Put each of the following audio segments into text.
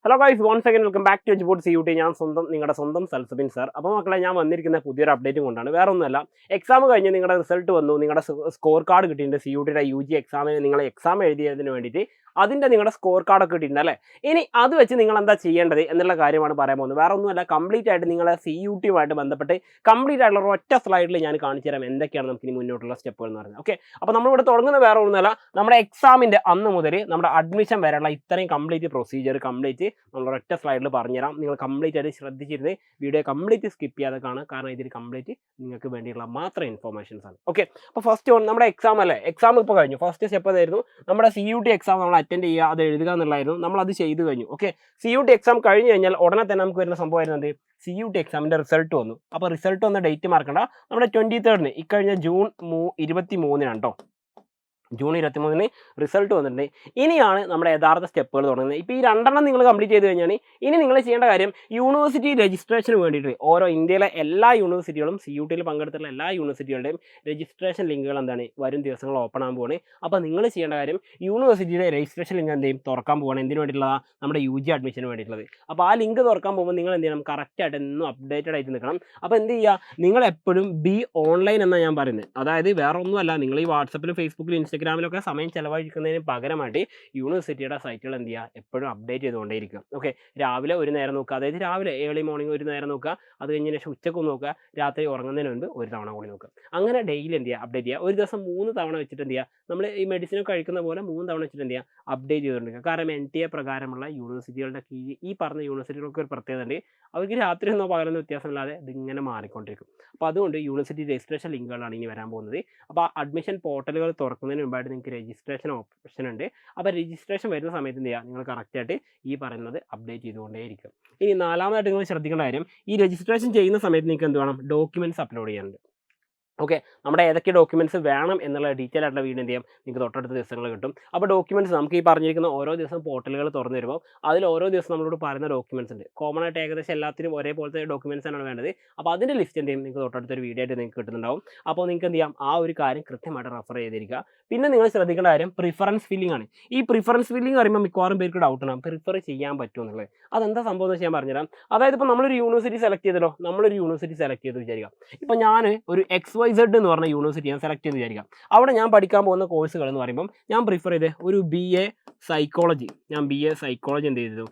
Hello guys, once again welcome back to Eduport CUT. ഞാൻ നിങ്ങളുടെ സ്വന്തം സൽസബിൻ സാർ. അപ്പോൾ മക്കളെ, ഞാൻ വന്നിരിക്കുന്ന പുതിയൊരു അപ്ഡേറ്റും കൊണ്ടാണ്. വേറെ ഒന്നുമല്ല, എക്സാം കഴിഞ്ഞ് നിങ്ങളുടെ റിസൾട്ട് വന്നു, നിങ്ങളുടെ സ്കോർ കാർഡ് കിട്ടിയിട്ടുണ്ട്. CUTയുടെ UG എക്സാമിന് നിങ്ങൾ എക്സാം എഴുതിയതിന് വേണ്ടിയിട്ട് അതിൻ്റെ നിങ്ങളുടെ സ്കോർ കാർഡൊക്കെ കിട്ടിയിട്ടുണ്ട് അല്ലേ. ഇനി അത് വെച്ച് നിങ്ങൾ എന്താ ചെയ്യേണ്ടത് എന്നുള്ള കാര്യമാണ് പറയാൻ പോകുന്നത്. വേറെ ഒന്നുമല്ല, കംപ്ലീറ്റ് ആയിട്ട് നിങ്ങളെ CUTയുമായിട്ട് ബന്ധപ്പെട്ട് കംപ്ലീറ്റ് ആയിട്ടുള്ള ഒറ്റ സ്ലൈഡിൽ ഞാൻ കാണിച്ചു തരാം എന്തൊക്കെയാണ് നമുക്ക് ഇനി മുന്നോട്ടുള്ള സ്റ്റെപ്പുകൾ എന്ന് പറയുന്നത്. ഓക്കെ, അപ്പോൾ നമ്മളിവിടെ തുടങ്ങുന്ന വേറെ ഒന്നുമല്ല, നമ്മുടെ എക്സാമിൻ്റെ അന്ന് മുതൽ നമ്മുടെ അഡ്മിഷൻ വരെയുള്ള ഇത്രയും കംപ്ലീറ്റ് പ്രൊസീജിയർ കംപ്ലീറ്റ് നമ്മൾ ഒറ്റ സ്ലൈഡിൽ പറഞ്ഞുതരാം. നിങ്ങൾ കംപ്ലീറ്റ് ആയിട്ട് ശ്രദ്ധിച്ചിരുന്ന് വീഡിയോ കംപ്ലീറ്റ് സ്കിപ്പ് ചെയ്യാതെ കാണുക, കാരണം ഇതിൽ കംപ്ലീറ്റ് നിങ്ങൾക്ക് വേണ്ടിയുള്ള മാത്രം ഇൻഫോർമേഷൻസ് ആണ്. ഓക്കെ, അപ്പോൾ ഫസ്റ്റ് നമ്മുടെ എക്സാം അല്ലേ, എക്സാം ഇപ്പോൾ കഴിഞ്ഞു. ഫസ്റ്റ് സ്റ്റെപ്പ് ഏതായിരുന്നു? നമ്മുടെ CUT എക്സാം നമ്മൾ അറ്റൻഡ് ചെയ്യുക, അത് എഴുതുക എന്നുള്ളതായിരുന്നു. നമ്മളത് ചെയ്തു കഴിഞ്ഞു. ഓക്കെ, CUT എക്സാം കഴിഞ്ഞ് കഴിഞ്ഞാൽ ഉടനെ തന്നെ നമുക്ക് വരുന്ന സംഭവമായിരുന്നത് CUT എക്സാമിൻ്റെ റിസൾട്ട് വന്നു. അപ്പോൾ റിസൾട്ട് വന്ന ഡേറ്റ് മറക്കണ്ട, നമ്മുടെ 23rd ഇക്കഴിഞ്ഞ ജൂൺ 23 കേട്ടോ. ജൂൺ 23 റിസൾട്ട് വന്നിട്ടുണ്ട്. ഇനിയാണ് നമ്മുടെ യഥാർത്ഥ സ്റ്റെപ്പുകൾ തുടങ്ങുന്നത്. ഇപ്പോൾ ഈ രണ്ടെണ്ണം നിങ്ങൾ കംപ്ലീറ്റ് ചെയ്ത് കഴിഞ്ഞാൽ ഇനി നിങ്ങൾ ചെയ്യേണ്ട കാര്യം യൂണിവേഴ്സിറ്റി രജിസ്ട്രേഷന് വേണ്ടിയിട്ട് ഓരോ ഇന്ത്യയിലെ എല്ലാ യൂണിവേഴ്സിറ്റികളും CUTയിൽ പങ്കെടുത്തുള്ള എല്ലാ യൂണിവേഴ്സിറ്റികളുടെയും രജിസ്ട്രേഷൻ ലിങ്കുകൾ എന്താണ് വരും ദിവസങ്ങൾ ഓപ്പൺ ആകാൻ പോവാണ്. അപ്പോൾ നിങ്ങൾ ചെയ്യേണ്ട കാര്യം യൂണിവേഴ്സിറ്റിയുടെ രജിസ്ട്രേഷൻ ലിങ്ക് എന്തെയും തുറക്കാൻ പോവാണ്. എന്തിനു വേണ്ടിയിട്ടുള്ളതാണ്? നമ്മുടെ UG അഡ്മിഷന് വേണ്ടിയിട്ടുള്ളത്. അപ്പോൾ ആ ലിങ്ക് തുറക്കാൻ പോകുമ്പോൾ നിങ്ങൾ എന്ത് ചെയ്യണം? കറക്റ്റായിട്ട് എന്നും അപ്ഡേറ്റഡ് ആയിട്ട് നിൽക്കണം. അപ്പോൾ എന്ത് ചെയ്യുക? നിങ്ങൾ എപ്പോഴും ബി ഓൺലൈൻ എന്നാണ് ഞാൻ പറയുന്നത്. അതായത് വേറെ ഒന്നുമല്ല, നിങ്ങൾ ഈ വാട്സപ്പിലും ഫേസ്ബുക്കിലും ഇൻസ്റ്റാഗ്രാമിലൊക്കെ സമയം ചിലവഴിക്കുന്നതിന് പകരമായിട്ട് യൂണിവേഴ്സിറ്റിയുടെ സൈറ്റുകൾ എന്ത് ചെയ്യുക? എപ്പോഴും അപ്ഡേറ്റ് ചെയ്തുകൊണ്ടേയിരിക്കുക. ഓക്കെ, രാവിലെ ഒരു നേരം നോക്കുക, അതായത് രാവിലെ ഏർലി മോർണിംഗ് ഒരു നേരം നോക്കുക, അത് കഴിഞ്ഞതിന് ശേഷം ഉച്ചക്ക് നോക്കുക, രാത്രി ഉറങ്ങുന്നതിന് മുൻപ് ഒരു തവണ കൂടി നോക്കുക. അങ്ങനെ ഡെയിലി എന്ത് ചെയ്യുക? അപ്ഡേറ്റ് ചെയ്യുക. ഒരു ദിവസം 3 തവണ വെച്ചിട്ട് എന്ത് ചെയ്യുക? നമ്മൾ ഈ മെഡിസിൻ കഴിക്കുന്ന പോലെ 3 തവണ വെച്ചിട്ട് എന്ത് ചെയ്യുക? അപ്ഡേറ്റ് ചെയ്തുകൊണ്ടിരിക്കുക. കാരണം NTA പ്രകാരമുള്ള യൂണിവേഴ്സിറ്റികളുടെ കീഴിൽ ഈ പറഞ്ഞ യൂണിവേഴ്സിറ്റികൾക്ക് ഒരു പ്രത്യേകത ഉണ്ട്, അവർക്ക് രാത്രി ഒന്നോ പകലൊന്നും വ്യത്യാസമില്ലാതെ ഇതിങ്ങനെ മാറിക്കൊണ്ടിരിക്കും. അപ്പോൾ അതുകൊണ്ട് യൂണിവേഴ്സിറ്റി രജിസ്ട്രേഷൻ ലിങ്കുകളാണ് ഇനി വരാൻ പോകുന്നത്. അപ്പോൾ അഡ്മിഷൻ പോർട്ടലുകൾ തുറക്കുന്നതിന് മുമ്പായിട്ട് നിങ്ങൾക്ക് രജിസ്ട്രേഷൻ ഓപ്ഷൻ ഉണ്ട്. അപ്പോൾ രജിസ്ട്രേഷൻ വരുന്ന സമയത്ത് എന്ത് ചെയ്യുക? നിങ്ങൾ കറക്റ്റായിട്ട് ഈ പറയുന്നത് അപ്ഡേറ്റ് ചെയ്തുകൊണ്ടേയിരിക്കും. ഇനി നാലാമതായിട്ട് നിങ്ങൾ ശ്രദ്ധിക്കേണ്ട കാര്യം, ഈ രജിസ്ട്രേഷൻ ചെയ്യുന്ന സമയത്ത് നിങ്ങൾക്ക് എന്ത് വേണം? ഡോക്യുമെൻറ്റ്സ് അപ്ലോഡ് ചെയ്യാനുണ്ട്. ഓക്കെ, നമ്മുടെ ഏതൊക്കെ ഡോക്യുമെൻറ്റ്സ് വേണം എന്നുള്ള ഡീറ്റെയിൽ ആയിട്ടുള്ള വീഡിയോ എന്ത് ചെയ്യാം നിങ്ങൾക്ക് തൊട്ടടുത്ത ദിവസങ്ങൾ കിട്ടും. അപ്പോൾ ഡോക്യുമെൻറ്റ്സ് നമുക്ക് ഈ പറഞ്ഞിരിക്കുന്ന ഓരോ ദിവസം പോർട്ടലുകൾ തുറന്നു വരുമ്പോൾ അതിൽ ഓരോ ദിവസം നമ്മളോട് പറയുന്ന ഡോക്യുമെൻറ്റ്സ് ഉണ്ട്. കോമൺ ആയിട്ട് ഏകദേശം എല്ലാത്തിനും ഒരേപോലത്തെ ഡോക്യുമെൻറ്റ്സ് ആണ് വേണ്ടത്. അപ്പോൾ അതിൻ്റെ ലിസ്റ്റ് എന്ത് ചെയ്യും നിങ്ങൾക്ക് തൊട്ടടുത്തൊരു വീഡിയോ ആയിട്ട് നിങ്ങൾക്ക് കിട്ടുന്നുണ്ടാവും. അപ്പോൾ നിങ്ങൾക്ക് എന്ത് ചെയ്യാം? ആ ഒരു കാര്യം കൃത്യമായിട്ട് റെഫർ ചെയ്തിരിക്കുക. പിന്നെ നിങ്ങൾ ശ്രദ്ധിക്കേണ്ട കാര്യം പ്രിഫറൻസ് ഫില്ലിംഗ് ആണ്. ഈ പ്രിഫറൻസ് ഫില്ലിംഗ് പറയുമ്പോൾ മിക്കവാറും പേർക്ക് ഡൗട്ട് ഉണ്ടാകും, പ്രിഫർ ചെയ്യാൻ പറ്റുമോ എന്നുള്ളത്. അതെന്താ സംഭവം എന്ന് വെച്ചാൽ ഞാൻ പറഞ്ഞുതരാം. അതായത് ഇപ്പോൾ നമ്മളൊരു യൂണിവേഴ്സിറ്റി സെലക്ട് ചെയ്തല്ലോ, നമ്മളൊരു യൂണിവേഴ്സിറ്റി സെലക്ട് ചെയ്ത് വിചാരിക്കാം. ഇപ്പോൾ ഞാൻ ഒരു XYZ എന്ന് പറഞ്ഞ യൂണിവേഴ്സിറ്റി ഞാൻ സെലക്ട് ചെയ്ത് വിചാരിക്കാം. അവിടെ ഞാൻ പഠിക്കാൻ പോകുന്ന കോഴ്സുകൾ എന്ന് പറയുമ്പോൾ ഞാൻ പ്രിഫർ ചെയ്ത് ഒരു BA സൈക്കോളജി, ഞാൻ BA സൈക്കോളജി എന്ത് ചെയ്തു?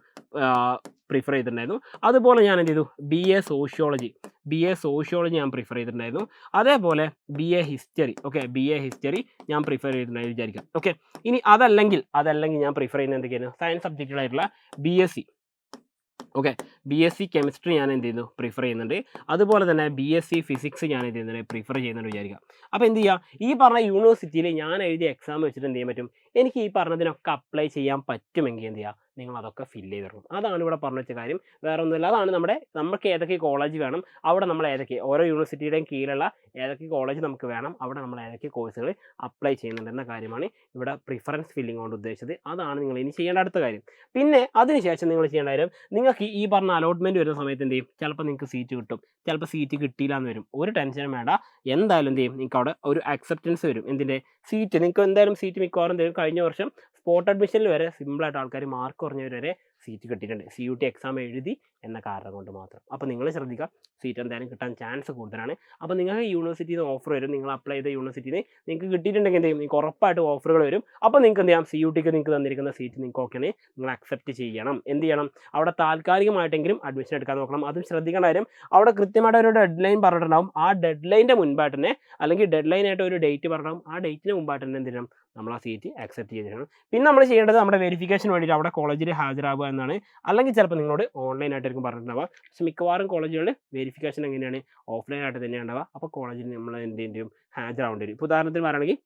പ്രിഫർ ചെയ്തിട്ടുണ്ടായിരുന്നു. അതുപോലെ ഞാൻ എന്ത് ചെയ്തു? BA സോഷ്യോളജി ഞാൻ പ്രിഫർ ചെയ്തിട്ടുണ്ടായിരുന്നു. അതേപോലെ BA history, okay, BA history ഞാൻ പ്രിഫർ ചെയ്തിട്ടുണ്ടായിരുന്നു വിചാരിക്കാം. ഓക്കെ, ഇനി അതല്ലെങ്കിൽ ഞാൻ പ്രിഫർ ചെയ്യുന്നത് എന്തൊക്കെയാണ്? സയൻസ് സബ്ജക്റ്റുകളായിട്ടുള്ള BSc, ഓക്കെ, BSc കെമിസ്ട്രി ഞാൻ എന്ത് ചെയ്യുന്നു? പ്രിഫർ ചെയ്യുന്നുണ്ട്. അതുപോലെ തന്നെ BSc ഫിസിക്സ് ഞാൻ എന്ത് ചെയ്യുന്നുണ്ട്? പ്രിഫർ ചെയ്യുന്നുണ്ട് വിചാരിക്കാം. അപ്പോൾ എന്ത് ചെയ്യുക? ഈ പറഞ്ഞ യൂണിവേഴ്സിറ്റിയിൽ ഞാൻ എഴുതിയ എക്സാം വെച്ചിട്ട് എന്ത് ചെയ്യാൻ പറ്റും? എനിക്ക് ഈ പറഞ്ഞതിനൊക്കെ അപ്ലൈ ചെയ്യാൻ പറ്റുമെങ്കിൽ എന്ത് ചെയ്യുക? നിങ്ങൾ അതൊക്കെ ഫില്ല് ചെയ്ത് തരണം. അതാണ് ഇവിടെ പറഞ്ഞു വെച്ച കാര്യം, വേറെ ഒന്നുമില്ല. അതാണ് നമുക്ക് ഏതൊക്കെ കോളേജ് വേണം, അവിടെ നമ്മൾ ഏതൊക്കെ ഓരോ യൂണിവേഴ്സിറ്റിയുടെയും കീഴിലുള്ള ഏതൊക്കെ കോളേജ് നമുക്ക് വേണം, അവിടെ നമ്മൾ ഏതൊക്കെ കോഴ്സുകൾ അപ്ലൈ ചെയ്യുന്നുണ്ട് എന്ന കാര്യമാണ് ഇവിടെ പ്രിഫറൻസ് ഫില്ലിംഗ് കൊണ്ട് ഉദ്ദേശിച്ചത്. അതാണ് നിങ്ങൾ ഇനി ചെയ്യേണ്ട അടുത്ത കാര്യം. പിന്നെ അതിനുശേഷം നിങ്ങൾ ചെയ്യേണ്ട കാര്യം, നിങ്ങൾക്ക് ഈ പറഞ്ഞ അലോട്ട്മെൻറ്റ് വരുന്ന സമയത്ത് എന്ത് ചെയ്യും? ചിലപ്പോൾ നിങ്ങൾക്ക് സീറ്റ് കിട്ടും, ചിലപ്പോൾ സീറ്റ് കിട്ടിയില്ല എന്ന് വരും. ഒരു ടെൻഷനും വേണ്ട, എന്തായാലും എന്ത് ചെയ്യും? നിങ്ങൾക്ക് അവിടെ ഒരു അക്സെപ്റ്റൻസ് വരും. എന്തിൻ്റെ? സീറ്റ് നിങ്ങൾക്ക് എന്തായാലും സീറ്റ് മിക്കവാറും തരും. കഴിഞ്ഞ വർഷം സ്പോട്ട് അഡ്മിഷനിൽ വരെ സിമ്പിളായിട്ട് ആൾക്കാർ മാർക്ക് കുറഞ്ഞവർ വരെ സീറ്റ് കിട്ടിയിട്ടുണ്ട്, CUT എക്സാം എഴുതി എന്ന കാരണം കൊണ്ട് മാത്രം. അപ്പോൾ നിങ്ങൾ ശ്രദ്ധിക്കുക, സീറ്റ് എന്തായാലും കിട്ടാൻ ചാൻസ് കൂടുതലാണ്. അപ്പോൾ നിങ്ങൾക്ക് യൂണിവേഴ്സിറ്റിയിൽ നിന്ന് ഓഫർ വരും. നിങ്ങൾ അപ്ലൈ ചെയ്ത യൂണിവേഴ്സിറ്റിയിൽ നിന്ന് നിങ്ങൾക്ക് കിട്ടിയിട്ടുണ്ടെങ്കിൽ എന്ത് ചെയ്യും? നിങ്ങൾക്ക് ഉറപ്പായിട്ട് ഓഫറുകൾ വരും. അപ്പോൾ നിങ്ങൾക്ക് എന്ത് ചെയ്യാം? CUTക്ക് നിങ്ങൾക്ക് തന്നിരിക്കുന്ന സീറ്റ് നിങ്ങൾക്ക് ഓക്കെയാണ്, നിങ്ങൾ അക്സെപ്റ്റ് ചെയ്യണം. എന്ത് ചെയ്യണം? അവിടെ താൽക്കാലികമായിട്ടെങ്കിലും അഡ്മിഷൻ എടുക്കാൻ നോക്കണം. അതും ശ്രദ്ധിക്കേണ്ട കാര്യം, അവിടെ കൃത്യമായിട്ട് ഒരു ഡെഡ് ലൈൻ പറഞ്ഞിട്ടുണ്ടാവും. ആ ഡെഡ് ലൈൻ്റെ മുൻപായിട്ട് തന്നെ, അല്ലെങ്കിൽ ഡെഡ് ലൈനായിട്ട് ഒരു ഡേറ്റ് പറഞ്ഞിട്ടുണ്ടാവും. ആ ഡേറ്റിന് മുമ്പായിട്ട് തന്നെ എന്ത് ചെയ്യണം? നമ്മൾ ആ സീറ്റ് അക്സെപ്റ്റ് ചെയ്തിരണം. പിന്നെ നമ്മൾ ചെയ്യേണ്ടത് നമ്മുടെ വെരിഫിക്കേഷന് വേണ്ടിയിട്ട് അവിടെ കോളേജിൽ ഹാജരാകുക എന്നാണ്. അല്ലെങ്കിൽ ചിലപ്പോൾ നിങ്ങളോട് ഓൺലൈനായിട്ടായിരിക്കും പറഞ്ഞിട്ടുണ്ടാവുക. പക്ഷേ മിക്കവാറും കോളേജുകളിൽ വെരിഫിക്കേഷൻ എങ്ങനെയാണ്? ഓഫ്ലൈനായിട്ട് തന്നെയാണ് ഉണ്ടാവുക. അപ്പോൾ കോളേജിൽ നമ്മൾ എന്ത് ചെയ്യും? ഹാജരാവേണ്ടി വരും. ഇപ്പോൾ ഉദാഹരണത്തിന് പറയുകയാണെങ്കിൽ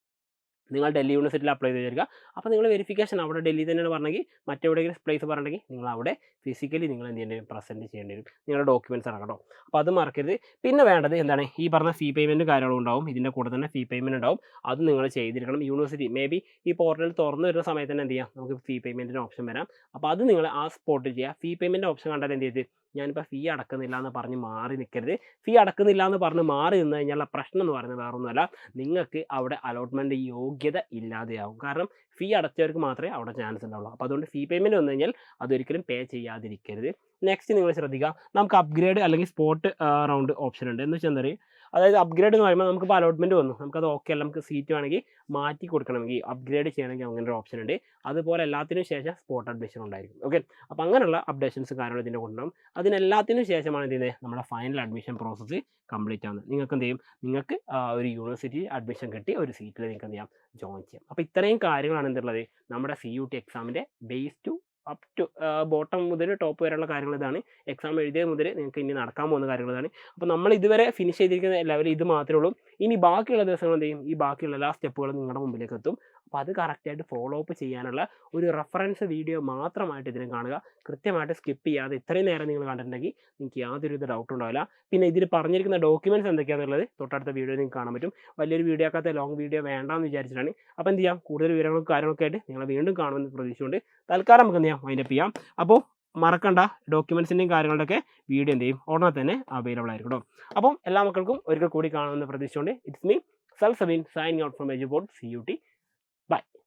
നിങ്ങൾ ഡൽഹി യൂണിവേഴ്സിറ്റിയിൽ അപ്ലൈ ചെയ്ത് വിചാരിക്കുക. അപ്പോൾ നിങ്ങൾ വെരിഫിക്കേഷൻ അവിടെ ഡൽഹി തന്നെയാണ് പറഞ്ഞെങ്കിൽ, മറ്റെവിടെയെങ്കിലും പ്ലേസ് പറഞ്ഞിട്ടുണ്ടെങ്കിൽ നിങ്ങൾ അവിടെ ഫിസിക്കലി നിങ്ങൾ എന്ത് ചെയ്യേണ്ടി വരും? പ്രസൻറ്റ് ചെയ്യേണ്ടി വരും, നിങ്ങളുടെ ഡോക്യുമെൻറ്റ്സ് അടക്കം കേട്ടോ. അപ്പോൾ അത് മറക്കരുത്. പിന്നെ വേണ്ടത് എന്താണ്? ഈ പറഞ്ഞ ഫീ പേയ്മെൻറ്റ് കാര്യങ്ങളും ഉണ്ടാവും. ഇതിൻ്റെ കൂടെ തന്നെ ഫീ പേയ്മെൻറ്റ് ഉണ്ടാവും. അത് നിങ്ങൾ ചെയ്തിരിക്കണം. യൂണിവേഴ്സിറ്റി മേ ബി ഈ പോർട്ടൽ തുറന്നു വരുന്ന സമയത്ത് തന്നെ എന്ത് ചെയ്യാം? നമുക്ക് ഫീ പേയ്മെൻറ്റിന് ഓപ്ഷൻ വരാം. അപ്പോൾ അത് നിങ്ങൾ ആ സ്പോട്ടിൽ ചെയ്യുക. ഫീ പേയ്മെൻറ്റ് ഓപ്ഷൻ കണ്ടാൽ എന്ത് ചെയ്ത് ഞാനിപ്പോൾ ഫീ അടക്കുന്നില്ല എന്ന് പറഞ്ഞ് മാറി നിൽക്കരുത്. ഫീ അടക്കുന്നില്ല എന്ന് പറഞ്ഞ് മാറി നിന്ന് കഴിഞ്ഞാൽ പ്രശ്നം എന്ന് പറയുന്നത് വേറൊന്നുമല്ല, നിങ്ങൾക്ക് അവിടെ അലോട്ട്മെൻറ്റ് യോഗ്യത ഇല്ലാതെയാവും. കാരണം ഫീ അടച്ചവർക്ക് മാത്രമേ അവിടെ ചാൻസ് ഉണ്ടാവുള്ളൂ. അപ്പോൾ അതുകൊണ്ട് ഫീ പേയ്മെൻറ്റ് വന്നു കഴിഞ്ഞാൽ അതൊരിക്കലും പേ ചെയ്യാതിരിക്കരുത്. നെക്സ്റ്റ് നിങ്ങൾ ശ്രദ്ധിക്കുക, നമുക്ക് അപ്ഗ്രേഡ് അല്ലെങ്കിൽ സ്പോട്ട് റൗണ്ട് ഓപ്ഷൻ ഉണ്ട്. എന്ന് വെച്ചാൽ എന്താ പറയുക, അതായത് അപ്ഗ്രേഡ് എന്ന് പറയുമ്പോൾ നമുക്കിപ്പോൾ അലോട്ട്മെൻറ്റ് വന്നു, നമുക്കത് ഓക്കെ അല്ല, നമുക്ക് സീറ്റ് വേണമെങ്കിൽ മാറ്റി കൊടുക്കണമെങ്കിൽ അപ്ഗ്രേഡ് ചെയ്യണമെങ്കിൽ അങ്ങനെ ഒരു ഓപ്ഷൻ ഉണ്ട്. അതുപോലെ എല്ലാത്തിനും ശേഷം സ്പോട്ട് അഡ്മിഷൻ ഉണ്ടായിരിക്കും. ഓക്കെ, അപ്പോൾ അങ്ങനെയുള്ള അപ്ഡേഷൻസ് കാര്യങ്ങൾ ഇതിൻ്റെ കൊണ്ടുണ്ടാകും. അതിനെല്ലാത്തിനും ശേഷമാണ് എന്ത് ചെയ്യുന്നത്, നമ്മുടെ ഫൈനൽ അഡ്മിഷൻ പ്രോസസ്സ് കംപ്ലീറ്റ് ആവുന്നത്. നിങ്ങൾക്ക് എന്ത് ചെയ്യും, നിങ്ങൾക്ക് ഒരു യൂണിവേഴ്സിറ്റി അഡ്മിഷൻ കിട്ടി ഒരു സീറ്റിൽ നിങ്ങൾക്ക് എന്ത് ചെയ്യാം, ജോയിൻ ചെയ്യാം. അപ്പോൾ ഇത്രയും കാര്യങ്ങളാണ് എന്തുള്ളത്, നമ്മുടെ CUT എക്സാമിൻ്റെ base to up to bottom മുതൽ ടോപ്പ് വരെയുള്ള കാര്യങ്ങൾ ഇതാണ്. എക്സാം എഴുതിയത് മുതൽ നിങ്ങൾക്ക് ഇനി നടക്കാൻ പോകുന്ന കാര്യങ്ങൾ ഇതാണ്. അപ്പോൾ നമ്മൾ ഇതുവരെ ഫിനിഷ് ചെയ്തിരിക്കുന്ന ലെവൽ ഇത് മാത്രമേ ഉള്ളൂ. ഇനി ബാക്കിയുള്ള ദിവസങ്ങൾ എന്ത് ചെയ്യും, ഈ ബാക്കിയുള്ള എല്ലാ സ്റ്റെപ്പുകളും നിങ്ങളുടെ മുമ്പിലേക്ക് എത്തും. അപ്പോൾ അത് കറക്റ്റായിട്ട് ഫോളോ അപ്പ് ചെയ്യാനുള്ള ഒരു റെഫറൻസ് വീഡിയോ മാത്രമായിട്ട് ഇതിനെ കാണുക. കൃത്യമായിട്ട് സ്കിപ്പ് ചെയ്യാതെ ഇത്രയും നേരം നിങ്ങൾ കണ്ടിട്ടുണ്ടെങ്കിൽ നിങ്ങൾക്ക് യാതൊരു ഡൗട്ടും ഉണ്ടാവില്ല. പിന്നെ ഇതിൽ പറഞ്ഞിരിക്കുന്ന ഡോക്യുമെൻറ്റ്സ് എന്തൊക്കെയാണെന്നുള്ളത് തൊട്ടടുത്ത വീഡിയോ നിങ്ങൾക്ക് കാണാൻ പറ്റും. വലിയൊരു വീഡിയോ ആക്കാത്ത ലോങ് വീഡിയോ വേണ്ടാന്ന് വിചാരിച്ചിട്ടാണ്. അപ്പോൾ എന്ത് ചെയ്യാം, കൂടുതൽ വിവരങ്ങളും കാര്യങ്ങളൊക്കെ ആയിട്ട് നിങ്ങളെ വീണ്ടും കാണുമെന്ന് പ്രതീക്ഷിച്ചുകൊണ്ട് തൽക്കാലം നമുക്ക് എന്ത് ചെയ്യാം, വൈൻഡപ്പ് ചെയ്യാം. അപ്പോൾ മറക്കണ്ട, ഡോക്യുമെൻറ്റ്സിൻ്റെയും കാര്യങ്ങളുടെയൊക്കെ വീഡിയോ എന്ത് ചെയ്യും, ഉടനെ തന്നെ അവൈലബിൾ ആയിരിക്കും കേട്ടോ. അപ്പം എല്ലാ മക്കൾക്കും ഒരിക്കൽ കൂടി കാണുമെന്ന് പ്രതീക്ഷിച്ചുകൊണ്ട് it's me Salsabeen signing out from Eduport CUT